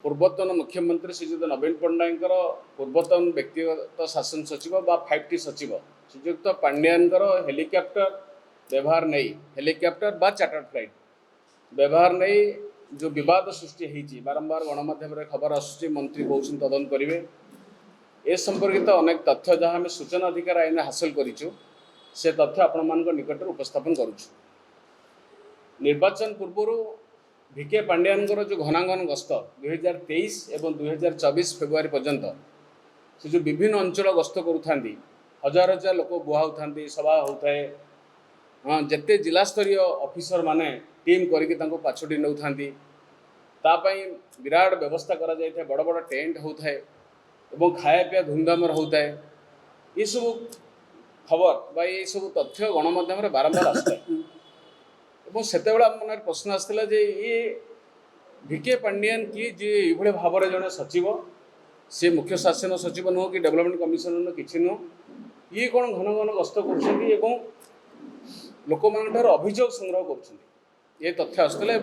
पूर्वतन मुख्यमंत्री श्रीयुक्त नवीन पट्टनायक पूर्वतन व्यक्तिगत शासन सचिव बा 5T सचिव श्रीयुक्त पांड्यान हेलिकॉप्टर व्यवहार नहीं हेलिकॉप्टर बा चार्टर्ड फ्लाइट व्यवहार नहीं जो विवाद सृष्टि होती बारंबार गणमाध्यम खबर आसूँ मंत्री कहते तदंत करेंगे ए संपर्कित अनेक तथ्य जहाँ आम सूचना अधिकार आईन हासिल करूँ से तथ्य आपण मान निकट उपस्थापन करुँ। निर्वाचन पूर्व VK पांड्यान जो घनाघन गस्त 2023 एवं 2024 फेब्रुआरी पर्यंत से जो विभिन्न अंचल गस्त करुँचा हजार हजार लोक बुआ होता सभा होता है हाँ जिते जिलास्तरीय ऑफिसर माने टीम करके पाछोटी नौ विराट व्यवस्था करा जाए बड़ बड़ टेंट होता है एवं खाया पीया धूमधाम होता है ये सब खबर बा ये सब तथ्य गणमाध्यम बारंबार आसता है और से मन प्रश्न आसाला जे ये VK पांड्यान किए जी ये भाव में जड़े सचिव सी मुख्य शासन सचिव नुह कि डेवलपमेंट कमिशनर कि नुह ये कौन घन घन गस्त कर लोक मान अभियोग संग्रह कर तथ्य आसाला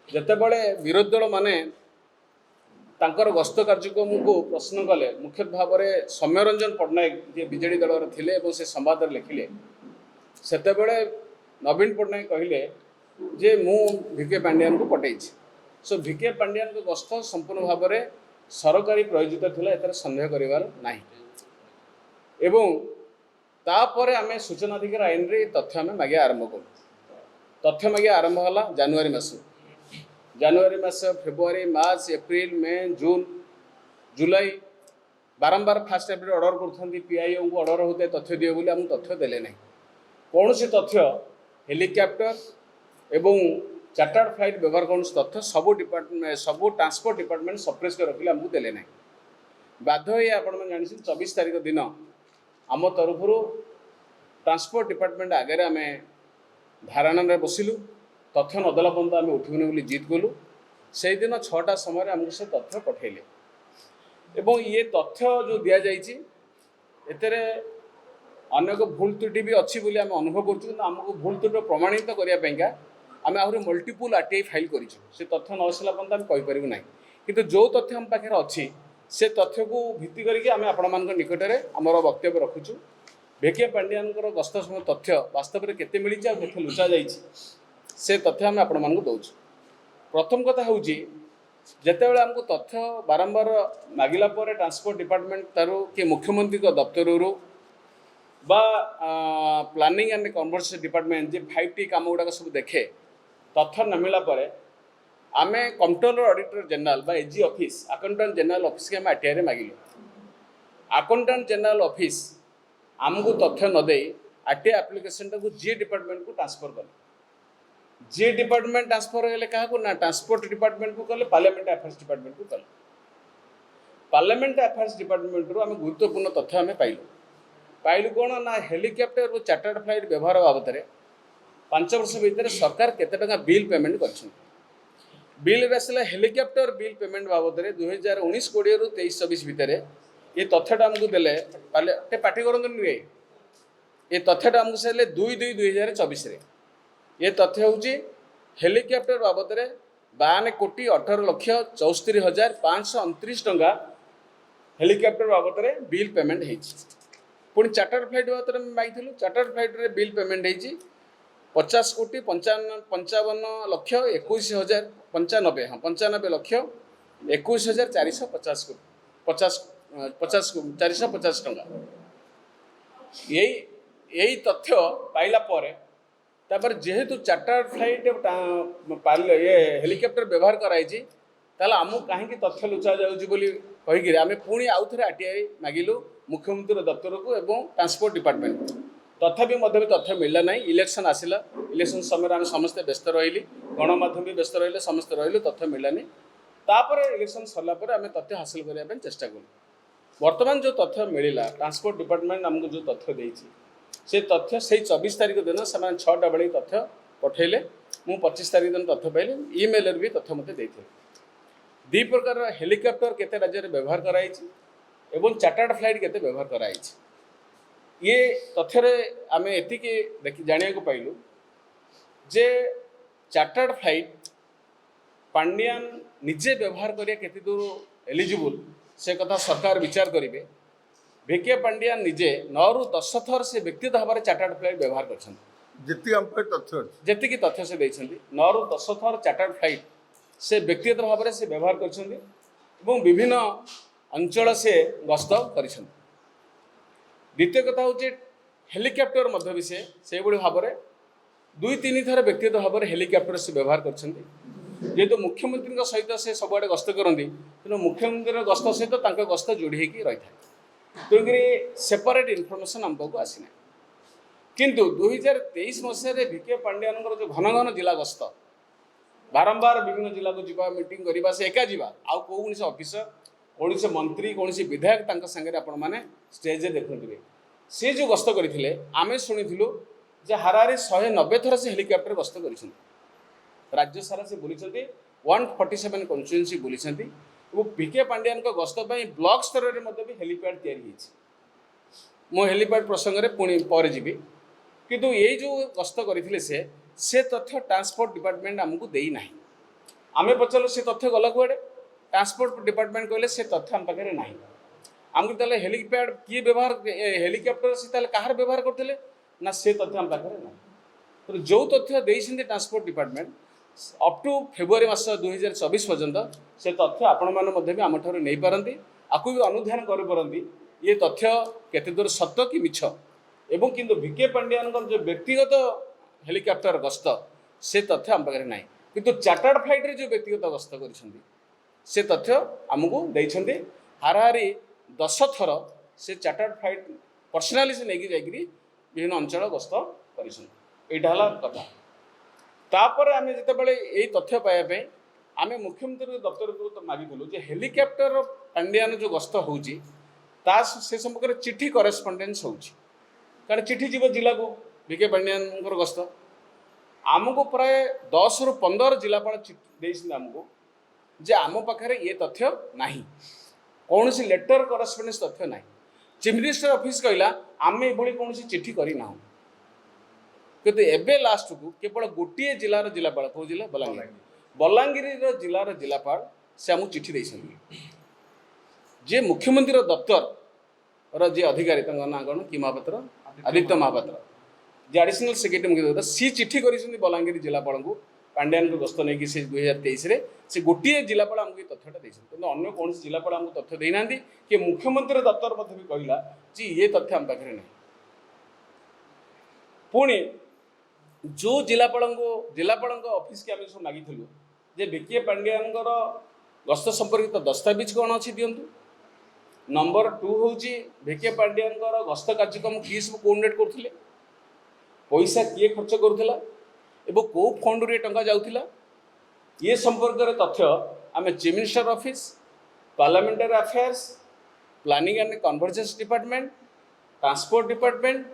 जितेबले विरोधी दल माने तांकर गस्त कार्यक्रम को प्रश्न कले मुख्य भाव में सौम्यरंजन पट्टनायक जी बीजेडी दल थे से संवाद लिखिले सेतेबेले नवीन पट्टनायक कहले जे मु VK पांड्यान को पठई सो VK पांड्यान को गस्त संपूर्ण भाव में सरकारी प्रयोजित थिला एतर संदेह करिवार नाही एवं तापर आम सूचनाधिकार आईन रे तथ्य आम मागे आरंभ करूँ तथ्य मागे आरंभ है जनवरी मास फेब्रुआरी मार्च एप्रिल मे जून जुलाई बारंबार फास्ट एप्रिल ऑर्डर कर PIO को ऑर्डर होते तथ्य दिए बोली आमको तथ्य देले नहीं कौन सी तथ्य हेलिकॉप्टर एवं चार्टर्ड फ्लाइट व्यवहार कौन तथ्य सबू डिपार्टमेंट सबू ट्रांसपोर्ट डिपार्टमेंट सप्रेस कर रखिले आमको देले नहीं बाध्य ये आपण जानी 24 तारीख दिन आम तरफ ट्रांसपोर्ट डिपार्टमेंट आगे आम धारणा बसिलु तथ्य नदेला पर्यंत आम उठबुनि बोली जिद गलु से दिन 6टा समय आमको से तथ्य पठेले एवं ये तथ्य जो दि जाइए एतेरे अनेक भूल त्रुटि भी अच्छी बोली आम अनुभव करमको भूल त्रुटि प्रमाणित करने आम आहरी मल्टीपुल RTI फाइल करूँ से तथ्य न आसला पर्यंत आम कहीपर ना कि जो तथ्य आम पाखे अच्छी से तथ्य को भित्ति करके आम आपण निकट में आमर वक्तव्य रखुचु VK पांड्यान गस्त समय तथ्य वास्तव में केते मिली केते लुचा जाइए से तथ्य आम आपण मानक दौचु। प्रथम कथा हूँ जितेबाला आमको तथ्य बारंबार मागिला पर ट्रांसपोर्ट डिपार्टमेंट तारू कि मुख्यमंत्री दफ्तर बा planning and conversation department J 5T काम गुड़ाक सब देखे तथ्य न मिला पर आम कंट्रोलर ऑडिटर जनरल बा AG office accountant general office के आम RTI रे मागिलु अकाउंटेंट जनरल ऑफिस आमको तथ्य न दे RTI एप्लिकेशन को जी डिपार्टमेंट को ट्रांसफर कले जी डिपार्टमेंट ट्रांसफर होले क्या ना ट्रांसपोर्ट डिपार्टमेंट को कले पार्लियामेंट अफेयर्स डिपार्टमेंट को कले पार्लियामेंट अफेयर्स डिपार्टमेंट रू आम गुरुत्वपूर्ण तथ्य आम पाइलु कौन ना हेलिकॉप्टर और चार्टर्ड फ्लाइट व्यवहार बाबद में 5 वर्ष भितर सरकार केते टका बिल पेमेंट कर बिल आसला हेलिकॉप्टर बिल पेमेंट बाबद में 2019-20 रू 23-24 भितर ये तथ्यटा आमको देले पार्टी करते नुए ये तथ्यटा आमको से 2/2/2024 ये तथ्य हूँ हेलिकॉप्टर बाबद में 52,18,64,529 टंका हेलिकॉप्टर बाबद में बिल पेमेंट होती पुणी चार्टर्ड फ्लाइट बाबद में मांगी चार्टर्ड फ्लाइट रे बिल पेमेंट होती 50,55,21,095 हाँ 95,21,450 टंका यही तथ्य पाइला पर जेहेतु चार्टर्ड फ्लाइट ये हेलिकॉप्टर व्यवहार कराई आमको कहीं तथ्य लुचा जाऊँगी कहीकि आम पुणी आउ थे RTI मागिलु मुख्यमंत्री दफ्तर को एवं ट्रांसपोर्ट डिपार्टमेंट तथापि तथ्य मिलला नहीं इलेक्शन आसला इलेक्शन समय आम समस्ते व्यस्त रही गणमाध्यम भी व्यस्त रही समस्ते रही तथ्य मिलला नहीं तापर इलेक्शन सरला आम तथ्य हासिल करने चेष्टा कलु वर्तमान जो तथ्य मिलला ट्रांसपोर्ट डिपार्टमेंट आमको जो तथ्य देती से तथ्य से 24 तारीख दिन से 6टा बेले तथ्य पठेले मु 25 तारीख दिन तथ्य पाइली ईमेल भी तथ्य मत देते दी प्रकार हेलिकॉप्टर केते राज्य में व्यवहार कराई एवं चार्टर्ड फ्लाइट केते व्यवहार कराई ये तथ्य आम एति जाना पाइलु जे चार्टर्ड फ्लाइट पांडियान निजे व्यवहार करिया केते दूर एलिजिबल से कथा सरकार विचार करेंगे। भिके पांडियान निजे 9 ରୁ 10 थर से व्यक्तिगत भाव में चार्टर्ड फ्लाइट व्यवहार करती तथ्य से देइछन्ती 9 ରୁ 10 थर चार्टर्ड फ्लाइट से व्यक्तिगत भाव में से व्यवहार कर विभिन्न अंचल से गस्त कर। द्वितीय कथा हूँ हेलिकॉप्टर मध्य भी से भाव में 2-3 थर व्यक्तिगत भाव में हेलिकॉप्टर से व्यवहार कर। जेहेतु मुख्यमंत्री सहित से सबुआड़े गस्त करती तेणु मुख्यमंत्री गस्त सहित गस्त जोड़ी होगी रही है तेणुक सेपरेट इनफर्मेशन आमको आसीना। किंतु 2023 मसीह भिके पांडियान जो घन घन जिला गस्त बारंबार विभिन्न जिला को जीवा मीटिंग करवा से एका जीवा आउ कौन से ऑफिसर कौन से मंत्री कौन से विधायक सांगे आपण मैंने स्टेज देखुए सी जो गस्त करते आम शुणु जे हारारे 190 थर से हेलिकॉप्टर गस्त कर राज्य सारा से बुली 147 कन्स्टिट्यूएंसी बुली भिके पांडियान गस्त ब्लॉक स्तर में हेलीपैड या हेलीपैड प्रसंग में पुणी पर जी किंतु ये जो गस्त करते से तथ्य ट्रांसपोर्ट डिपार्टमेंट आमको देना आम पचारू से तथ्य गला कुआड़े ट्रांसपोर्ट डिपार्टमेंट कहले से तथ्य आम पाखे ना आमको ताले हेलीपैड किए व्यवहार हेलिकॉप्टर से कहार व्यवहार करते ना से तथ्य आम पाखे ना। तो जो तथ्य देते transport department up to February मास 2024 पर्यंत से तथ्य आपण मैंने आम ठार नहीं पारती आपको भी अनुधान करपारती ये तथ्य केते दूर सत्य कि मिछ एवं किंतु भिके पांडियान जो व्यक्तिगत हेलिकॉप्टर गस्त से तथ्य आम पाखे ना किंतु चार्टर्ड फ्लाइट रे जो व्यक्तिगत गस्त कर से तथ्य आमको देते हाराहारी 10 थर से चार्टर्ड फ्लाइट पर्सनाली से नहीं जाकि विभिन्न अंचल गस्त कर कथा। तापर आम जिते यही तथ्य पाइबा आम मुख्यमंत्री दफ्तर को तो मागिलु जे हेलिकॉप्टर पांडियान जो गस्त होची से संपर्क में चिठी करेस्पंडेन्स होची कारण चिठी जीव जिला को भिके पांडियान गस्त आमको प्राय 10 ରୁ 15 जिलापाल चिठी आमको जे आम पाखे ये तथ्य ना कौन सी लेटर करेस्पंडेन्स तथ्य ना चीफ मिनिस्टर ऑफिस कहला आम ये कौन चिठी करना किंतु एबे लास्ट को केवल गोटे जिलार जिलापाल कौ जिला बलांगीर बलांगीर जिलार जिलापाल से आमको चिठी देते जे मुख्यमंत्री दफ्तर जे अधिकारी ना कौन कि महापात्र आदित्य महापात्र जे एडिशनल सेक्रेटरी मुख्य सी चिठी कर बलांगीर जिलापाल को पांडियान को गस्त नहीं से 2023 से गोटे जिलापाल आमको तथ्यटा देते अन्य कौन जिलापाल आमको तथ्य देना कि मुख्यमंत्री दफ्तर भी कहला जी ये तथ्य आम पाखे ना। पुणी जो जिलापाल ऑफिस के आम सब मागिलु जे भिके पांडियान गस्त संपर्कित दस्तावेज कौन अच्छी दिंतु। नंबर 2 हूँ भिके पांडियान गस्त कार्यक्रम किए सब कोऑर्डिनेट करते पैसा किए खर्च करूला एवं कौ फंड रे टंका जाउथिला ये संपर्क में तथ्य आम chief minister office parliamentary affairs planning and convergence department transport department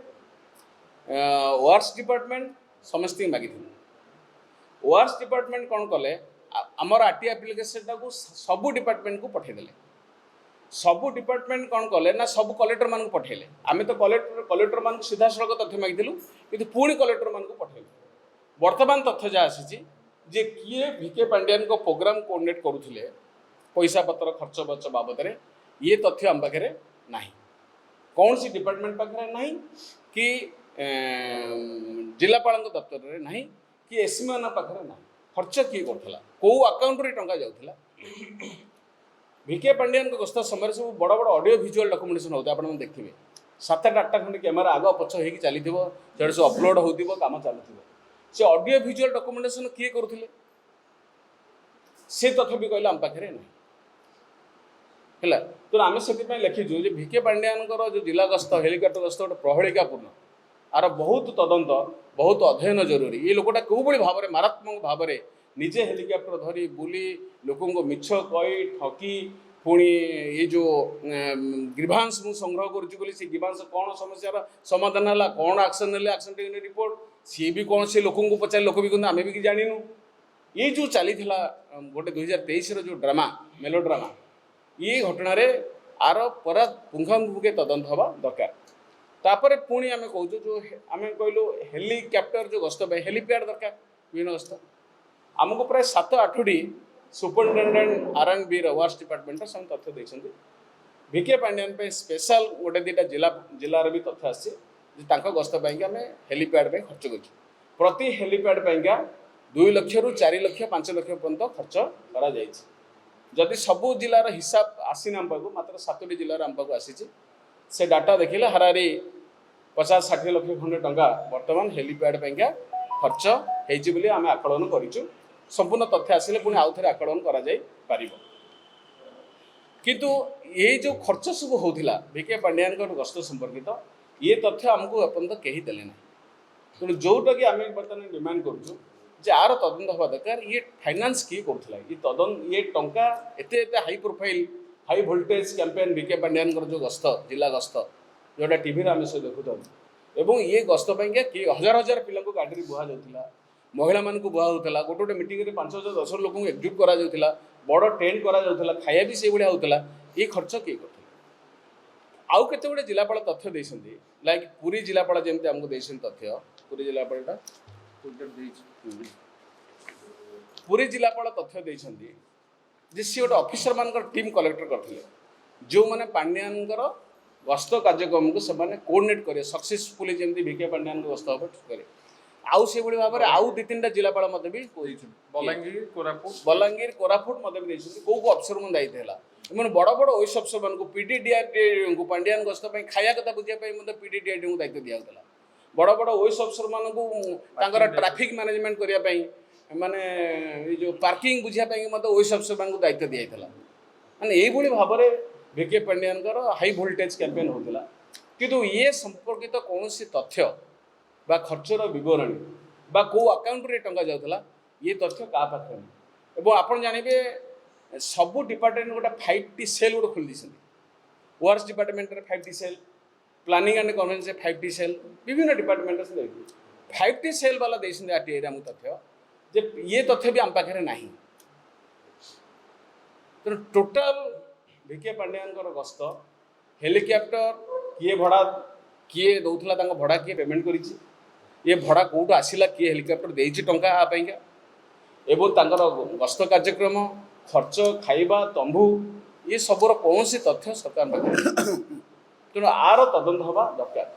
works department समस्त मागी वर्क्स डिपार्टमेंट कौन कले आमर आरटी एप्लिकेशन को सबू डिपार्टमेंट को पठेदेले सबू डिपार्टमेंट कौन कले ना सब कलेक्टर मान पठेले आम तो कलेक्टर मान सीधा सड़क तथ्य मागिलु कि पुणी कलेक्टर मान पठेलु वर्तमान तथ्य जहाँ आसी जे किए भिके पांडियान को प्रोग्राम कोऑर्डिनेट करुले पैसा पत्र खर्च बर्च बाबद में ये तथ्य आम पाखे ना कौन सी डिपार्टमेंट पाखे ना कि जिलापाल दफ्तर में ना कि एससी मान पाखे ना खर्च किए करता कौ अकाउंट रे टंका जाऊला। भिके पांडियान गस्त समय सब बड़ बड़ ऑडियो विजुअल डॉक्यूमेंटेशन होता है देखिए 7-8 खंड कैमेरा आग पछ हो चली सब अपलोड हो काम चलुव से ऑडियो विजुअल डॉक्यूमेंटेशन किए करुले से तथ्य भी कहला आम पाखे ना है। तो आम से लिखीचु भिके पांडियान जो जिला गस्त हेलिकॉप्टर गस्त गोटे प्रहलिकापूर्ण आर बहुत तदंत बहुत अध्ययन जरूरी ये लोकटा कौ भाव में मारात्मक भाव में निजे हेलिकॉप्टर धरी बुली लोक मिछ कई ठकी पुणी ये जो ग्रीभांस मु संग्रह करुँच ग्रीभांस कौन समस्यार समाधान है कौन एक्शन ने एक्शन टेकिंग रिपोर्ट सी भी कौन से लोक पचार लोक भी कहते आम भी जानू ये जो चली गोटे 2023 जो ड्रामा मेलो ड्रामा ये घटना आर परा पुंखानुपुंखे तदंत हवा दरकार। तापर पुणी आम कहूँ जो आम कहलु हेलिकॉप्टर जो गस्त हेलीपैड दरकार विभिन्न गस्त आमको प्राय 7-8टी सुपरिटेडेट R&B अवार्ड्स डिपार्टमेंट से तथ्य देते भिके पांडियान स्पेशल गोटे दुटा जिलार भी तथ्य आसी गस्त आम हेलीपैड खर्च कर प्रति हेलीपैड 2 लाख रु 4 लाख 5 लाख पर्यंत खर्च करा सबू जिलार हिसाब आसीना आम पाक मात्र 7टी जिलार आम पाक आसी से डाटा देखिले हारारी 50-60 लाख खंडे टंका बर्तमान हेलीपैड खर्च होती आम आकलन करूँ संपूर्ण तथ्य आसिले पुणी आउ थे आकलन कर किंतु ये जो खर्च सब होता भिके पांडियान गस्त संपर्कित ये तथ्य आमको एपर्यंत कहीं देले ना तेणु जोटा कि आम बर्तमान डिमांड करूँ आर तदंत हवा दरकार ये फाइनान्स किए करूला ये तदन ये टंका एते high profile high voltage campaign Bhike Pandian जो गस्त जिला गस्त जोटा टीवी आम सब देखुं एवं ये गस्त किए हजार हजार पिला गाड़ी बुहा जाता महिला मान बुहा होता गोटे गोटे मीटिंग 5,000-10,000 लोक एकजुट करा बड़ टेंट करा खाया भी से भाया होता ये खर्च किए कर आउ केते गुड़े जिलापाल तथ्य देते लाइक पुरी जिलापाल जमी आमको देते तथ्य पुरी जिलापालटा पुरी जिलापाल तथ्य देते सी गोटे ऑफिसर मान टीम कलेक्टर करते जो मैंने पांडियान गस्त कार्यक्रम को से कोऑर्डिनेट करे सक्सेसफुली जमी भिके पांडियान गस्त हम करे आउ से भाव में आउ 2-3टा जिलापाल मत भी बलांगीर कोरापुट मत भी कौ को अफसर मन दायित्व है बड़ बड़ ओएस अफसर मान PDDRD को पांडियान गस्त खाया कथा बुझापी PDDRD को दायित्व दिया बड़ बड़ ओएस अफसर मान ट्राफिक मैनेजमेंट करने माने जो पार्किंग बुझापी मत ओएस अफसर मान दायित्व दिया माने यही भाव में Bhike Pandian high voltage campaign होता किंतु ये संपर्कित कौन तथ्य बा खर्चर बरणी बा कौ अकाउंट रे टंका जाउथला ये तथ्य का पाखे एवं आपन जानबे सबू डिपार्टमेंट गोटे 5T सेल गोटे खोल दी works department 5T cell planning and convention 5T cell विभिन्न डिपार्टमेंट 5T सेल वाला देते RTI आम तथ्य जे ये तथ्य भी आम पाखे ना तेणु टोटाल भिके पांडियान गस्त हेलिकप्टर किए भड़ा किए दौला भड़ा किए पेमेंट कर ये भड़ा कौटू आसला किए हेलिकप्टर देती टंका आपाइका एवं गस्त कार्यक्रम खर्च खाइबा तंबू ये सबूर कौन तथ्य सरकार तेणु आर तदंत हवा दरकार।